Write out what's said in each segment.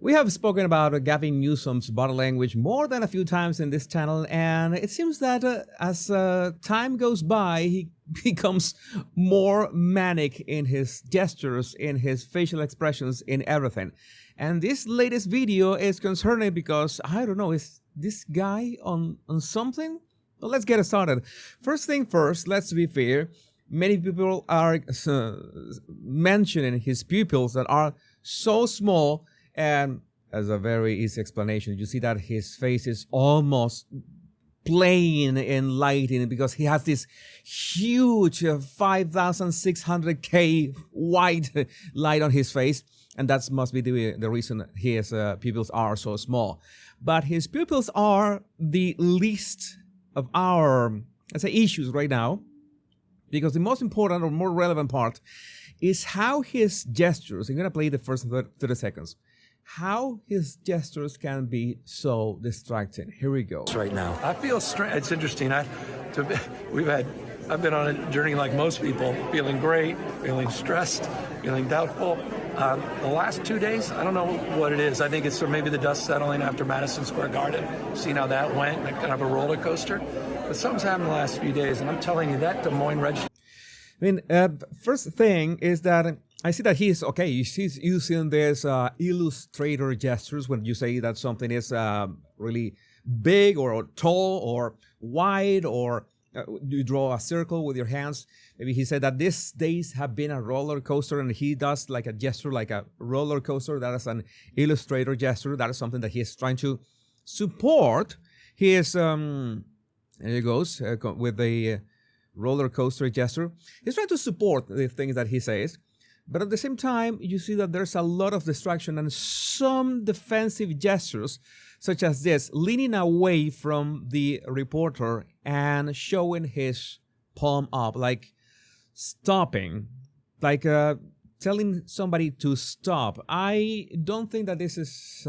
We have spoken about Gavin Newsom's body language more than a few times in this channel, and it seems that as time goes by, he becomes more manic in his gestures, in his facial expressions, in everything. And this latest video is concerning because, I don't know, is this guy on something? Well, let's get started. First thing first, let's be fair. Many people are mentioning his pupils that are so small, and as a very easy explanation, you see that his face is almost plain in lighting because he has this huge 5,600K white light on his face, and that must be the reason his pupils are so small. But his pupils are the least of our, let's say, issues right now, because the most important or more relevant part is how his gestures, I'm going to play the first 30 seconds, how his gestures can be so distracting. Here we go. Right now, I feel strange. It's interesting. I've been on a journey like most people, feeling great, feeling stressed, feeling doubtful. The last 2 days, I don't know what it is. I think it's maybe the dust settling after Madison Square Garden. Seen how that went, kind of a roller coaster. But something's happened the last few days, and I'm telling you that Des Moines Register. I mean, first thing is that I see that he's he's using this illustrator gestures when you say that something is really big or tall or wide, or you draw a circle with your hands. Maybe he said that these days have been a roller coaster, and he does like a gesture like a roller coaster. That is an illustrator gesture. That is something that he is trying to support. He is, there he goes with the roller coaster gesture. He's trying to support the things that he says. But at the same time, you see that there's a lot of distraction and some defensive gestures, such as this, leaning away from the reporter and showing his palm up, like stopping, like telling somebody to stop. I don't think that this is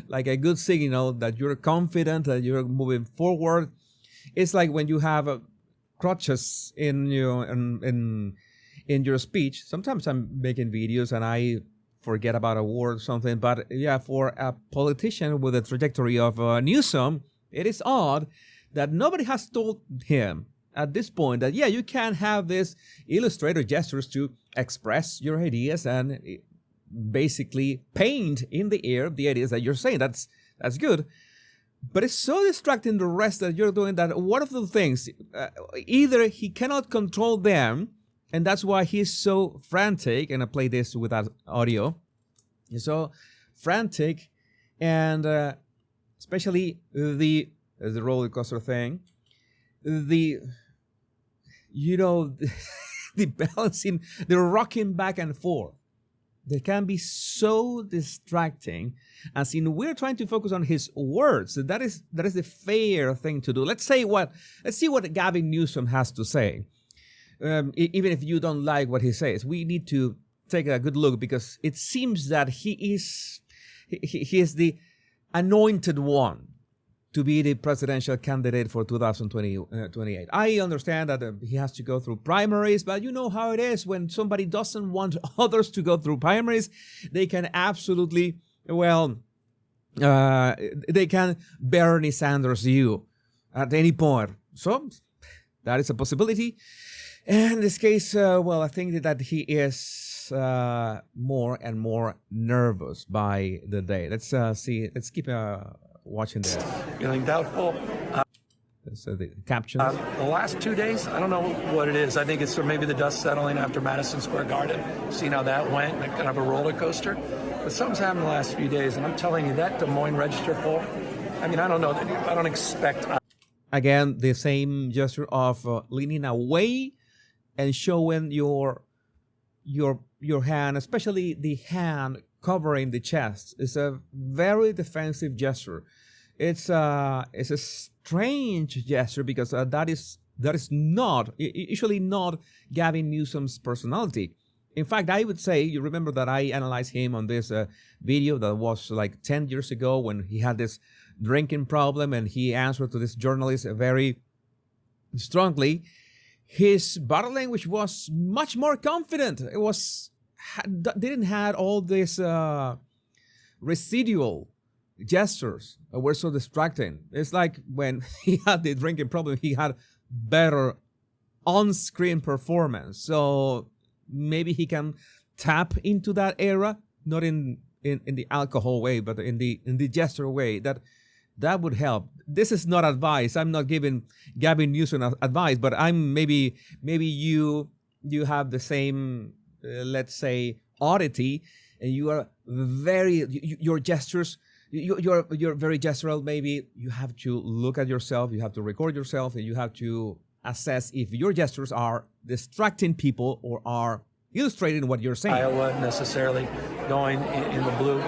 like a good signal that you're confident, that you're moving forward. It's like when you have crutches in your speech. Sometimes I'm making videos and I forget about a word or something. But yeah, for a politician with the trajectory of Newsom, it is odd that nobody has told him at this point that, yeah, you can have this illustrator gestures to express your ideas and basically paint in the air the ideas that you're saying. That's good. But it's so distracting the rest that you're doing that one of the things, either he cannot control them, and that's why he's so frantic, and I play this without audio. He's so frantic, and especially the roller coaster thing, the balancing, the rocking back and forth. They can be so distracting, as in we're trying to focus on his words. That is the fair thing to do. Let's see what Gavin Newsom has to say. Even if you don't like what he says, we need to take a good look, because it seems that he is the anointed one to be the presidential candidate for 2028. I understand that he has to go through primaries, but you know how it is when somebody doesn't want others to go through primaries. They can absolutely, they can Bernie Sanders you at any point. So that is a possibility. And in this case, I think that he is more and more nervous by the day. Let's see. Let's keep watching this. Feeling doubtful. So the captions. The last 2 days, I don't know what it is. I think it's maybe the dust settling after Madison Square Garden. Seen how that went, kind of a roller coaster. But something's happened the last few days, and I'm telling you that Des Moines Register poll. I mean, I don't know. I don't expect. Again, the same gesture of leaning away and showing your hand, especially the hand covering the chest, is a very defensive gesture. It's a strange gesture, because that is usually not Gavin Newsom's personality. In fact, I would say, you remember that I analyzed him on this video that was like 10 years ago when he had this drinking problem, and he answered to this journalist very strongly. His body language was much more confident. It didn't have all this residual gestures were so distracting. It's like when he had the drinking problem, he had better on-screen performance. So maybe he can tap into that era, not in the alcohol way, but in the gesture way. That would help. This is not advice. I'm not giving Gavin Newsom advice, but I'm maybe you have the same, let's say, oddity, and you are your gestures. You're very gestural. Maybe you have to look at yourself. You have to record yourself, and you have to assess if your gestures are distracting people or are illustrating what you're saying. Iowa necessarily going in the blue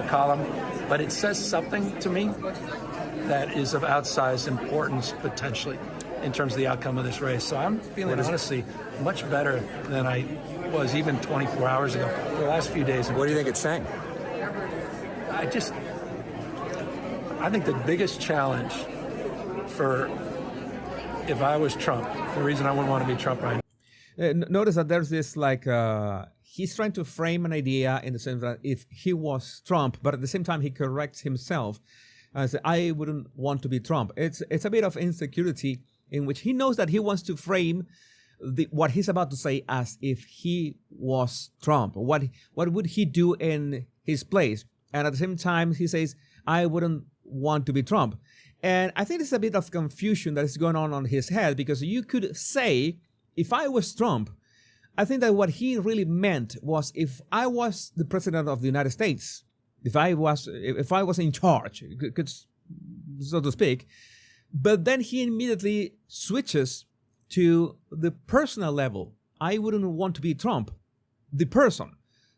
column, but it says something to me that is of outsized importance potentially in terms of the outcome of this race. So I'm feeling honestly much better than I was even 24 hours ago. The last few days. What do you think it's saying? I think the biggest challenge for if I was Trump, the reason I wouldn't want to be Trump right now. Notice that there's this he's trying to frame an idea in the sense that if he was Trump, but at the same time he corrects himself and says, I wouldn't want to be Trump. It's a bit of insecurity in which he knows that he wants to frame what he's about to say as if he was Trump. What would he do in his place? And at the same time, he says, I wouldn't want to be Trump. And I think there's a bit of confusion that is going on his head, because you could say, if I was Trump, I think that what he really meant was if I was the president of the United States, if I was in charge, so to speak. But then he immediately switches to the personal level. I wouldn't want to be Trump, the person.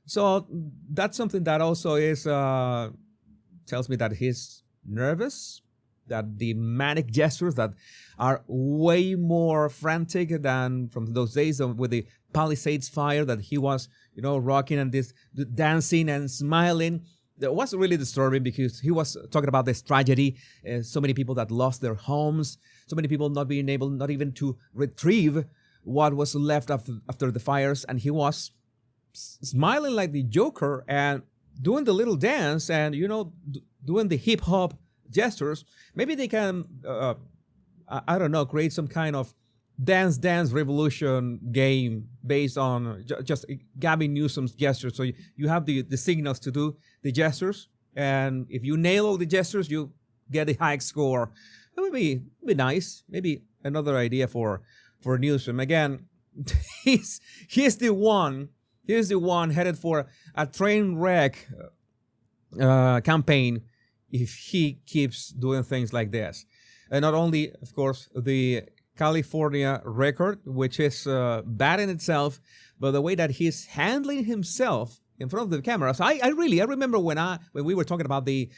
So that's something that also is tells me that he's nervous, that the manic gestures that are way more frantic than from those days with the Palisades fire that he was, rocking and this dancing and smiling. That was really disturbing because he was talking about this tragedy, so many people that lost their homes, so many people not being able, not even to retrieve what was left after the fires, and he was smiling like the Joker and doing the little dance and, doing the hip hop gestures. Maybe they can, I don't know, create some kind of dance revolution game based on just Gavin Newsom's gestures. So you have the signals to do the gestures, and if you nail all the gestures, you get a high score. That would be nice. Maybe another idea for Newsom. Again, he's the one headed for a train wreck campaign if he keeps doing things like this. And not only, of course, the California record, which is bad in itself, but the way that he's handling himself in front of the cameras. I remember when we were talking about we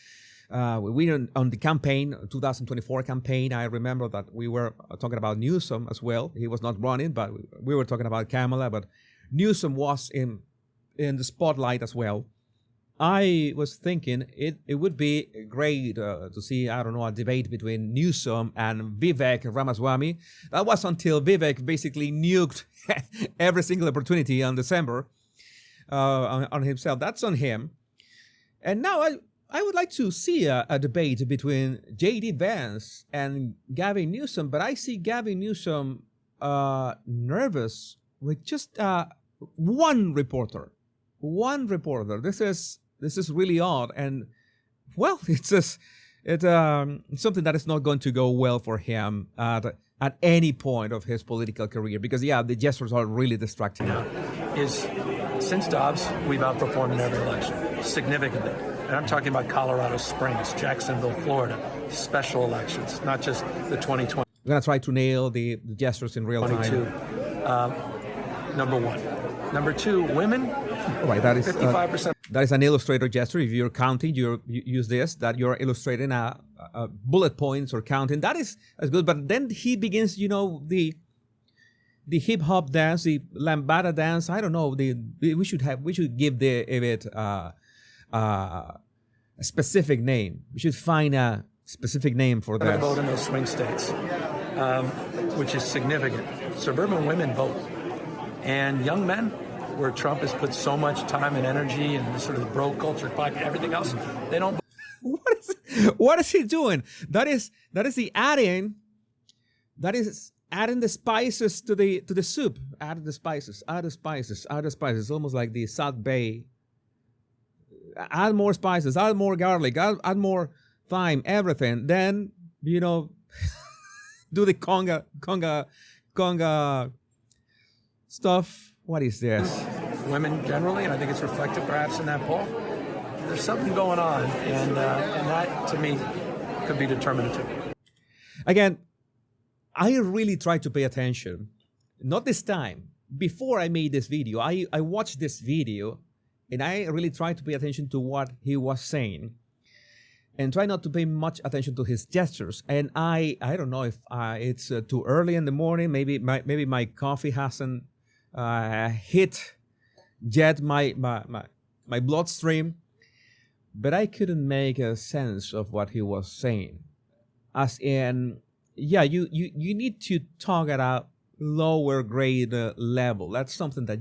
were on the campaign, 2024 campaign. I remember that we were talking about Newsom as well. He was not running, but we were talking about Kamala. But Newsom was in the spotlight as well. I was thinking it would be great to see, I don't know, a debate between Newsom and Vivek Ramaswamy. That was until Vivek basically nuked every single opportunity on December on himself. That's on him. And now I would like to see a debate between J.D. Vance and Gavin Newsom, but I see Gavin Newsom nervous with just one reporter. This is really odd, and well, it's something that is not going to go well for him at any point of his political career, because the gestures are really distracting. Since Dobbs, we've outperformed in every election significantly, and I'm talking about Colorado Springs, Jacksonville, Florida, special elections, not just the 2020. We're gonna try to nail the gestures in real time. Number one. Number two, women. All right, that is 55%. That is an illustrator gesture. If you're counting, you use this, that you're illustrating a bullet points or counting. That is good. But then he begins, the hip hop dance, the lambada dance. I don't know. We should give a specific name. We should find a specific name for that. Vote in those swing states, which is significant. Suburban women vote, and young men where Trump has put so much time and energy and the sort of the bro culture, everything else, they don't. What is he doing? That is the adding. That is adding the spices to the soup. Add the spices. Add the spices. Add the spices. It's almost like the South Bay. Add more spices. Add more garlic. Add more thyme. Everything. Then do the conga stuff. What is this? Women generally, and I think it's reflected perhaps in that poll. There's something going on, and that to me could be determinative. Again, I really try to pay attention. Not this time. Before I made this video, I watched this video, and I really tried to pay attention to what he was saying, and try not to pay much attention to his gestures. And I don't know if it's too early in the morning. Maybe my coffee hasn't hit yet my bloodstream, but I couldn't make a sense of what he was saying. As in, yeah, you need to talk at a lower grade level. That's something that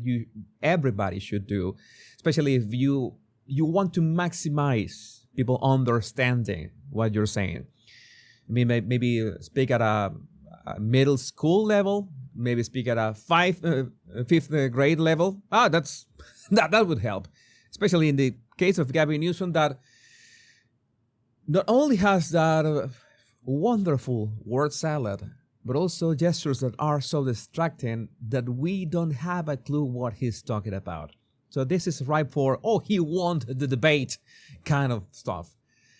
everybody should do, especially if you want to maximize people understanding what you're saying. I mean, maybe speak at a middle school level, maybe speak at a fifth grade level. That would help, especially in the case of Gavin Newsom, that not only has that wonderful word salad, but also gestures that are so distracting that we don't have a clue what he's talking about. So this is ripe for, he won the debate kind of stuff.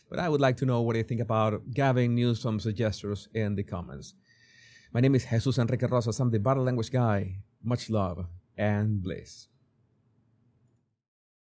But I would like to know what you think about Gavin Newsom's gestures in the comments. My name is Jesus Enrique Rosas. I'm the Body Language Guy. Much love and bliss.